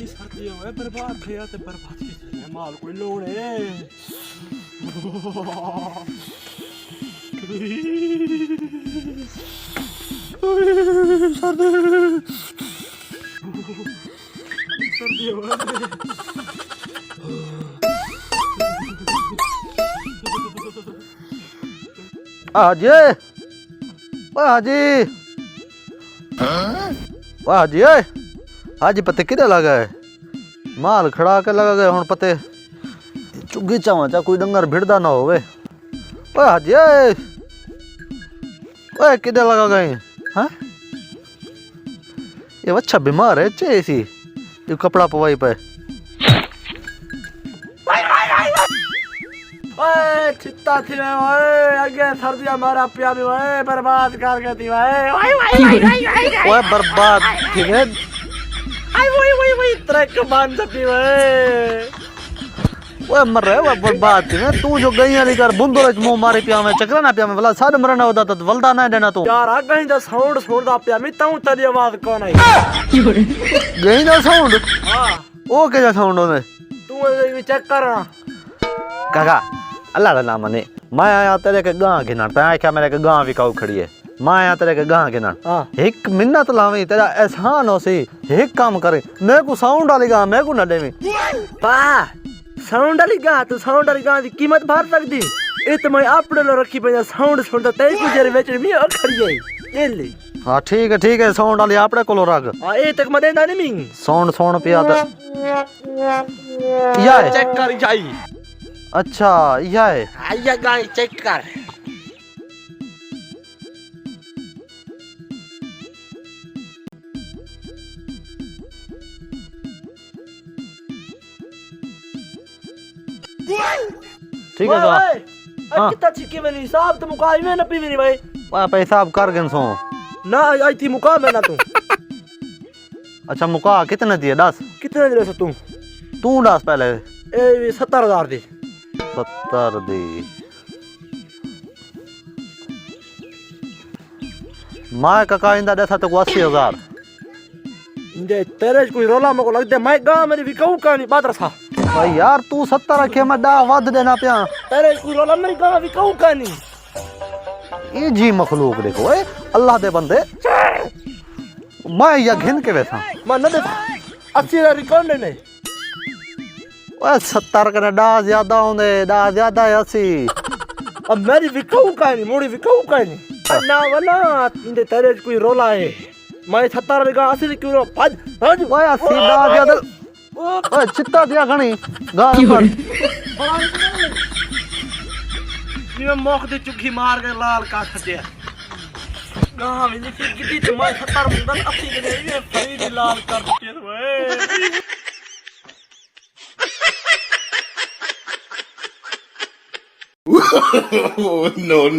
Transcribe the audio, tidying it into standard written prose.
दी सर्दी है बर्बाद गया ते बर्बाद की माल कोई लोड़ है सर्दी सर्दी है हाजी हाजी हाजी हाजी पत्ते किधर लगा है माल खड़ा के लगा गए हुण पत्ते चुगी चावा चा कोई डंगर भिड़दा ना होवे हाजी किधर लगा गए हाँ ये अच्छा बीमार है चे ये कपड़ा पवाई पे ओए चित्ता थी मैं ओए आगे सर्दियां मारा पिया भी ओए बर्बाद कर गई ओए बर्बाद थी मैं आई ट्रक बांध सकती ओए मर रहे वो बर्बाद थी मैं तू जो गई वाली कर बुंदो रे मुंह मारे पिया मैं चक्रा ना पिया मैं भला साड मरना होता तो वलदा ना देना तू यार आ गई दा साउंड छोड़दा पिया मैं ताऊ तेरी आवाज कौन आई गई ना साउंड हां ओ क्या साउंड होने तू ये चेक कर काका अल्लाह का नाम ने मैं आया तेरे के गां के ना तै क्या मेरे के गां भी काऊ खड़ी है मैं आया तेरे के गां के ना एक मिन्नत लावी तेरा एहसान हो सी एक काम करे मैं को साउंड वाली गां मैं को न देवी बा साउंड वाली गां तू साउंड वाली गां दी कीमत भर सकदी ए तो मैं अपने लो रखी पे साउंड सुनदा तै को जरे बेच मी खड़ी है ले ले हां ठीक है साउंड वाली आपड़े कोलो रख हां ए तक मैं देंदा नहीं मी साउंड सुन पिया तो या चेक कर जाई अच्छा या है आया गाय चेक कर ठीक है तो हां कितना छिके में हिसाब तो मुकाई में न पीवी नहीं भाई आ पैसा आप कर गन सो ना आई थी मुका में ना तू अच्छा मुका कितने दिए 10 कितने दे तू तू 10 पहले ए 70000 दे 70 दी मैं काका इंदा देता तो 80000 इंदे तेरे कोई रोला मको लगदे मैं गांव में भी कहू का नहीं बादर सा भाई यार तू 70 रखे मैं 10 वध देना पिया तेरे कोई रोला मेरी गांव भी कहू का नहीं ये जी मखलूक देखो ए अल्लाह दे बंदे मैं या घिन के बैठा मैं न देता 80 रिकॉर्ड नहीं ओए 70 कने 10 ज्यादा होंदे 10 ज्यादा है 80 अब मेरी भी कहू का नहीं मोड़ी भी कहू का नहीं ना वना इंदे तेरे कोई रोला है मैं 70 लगा 80 क्यों भज ओए 80 10 ज्यादा ओए चित्ता दिया घणी गाल पर ये मोख दे चुकी मार के लाल का खटिया गांव में लिखी कितनी तो मैं 70 मुंडन 80 के ये फरीद लाल कर दिए ओए no.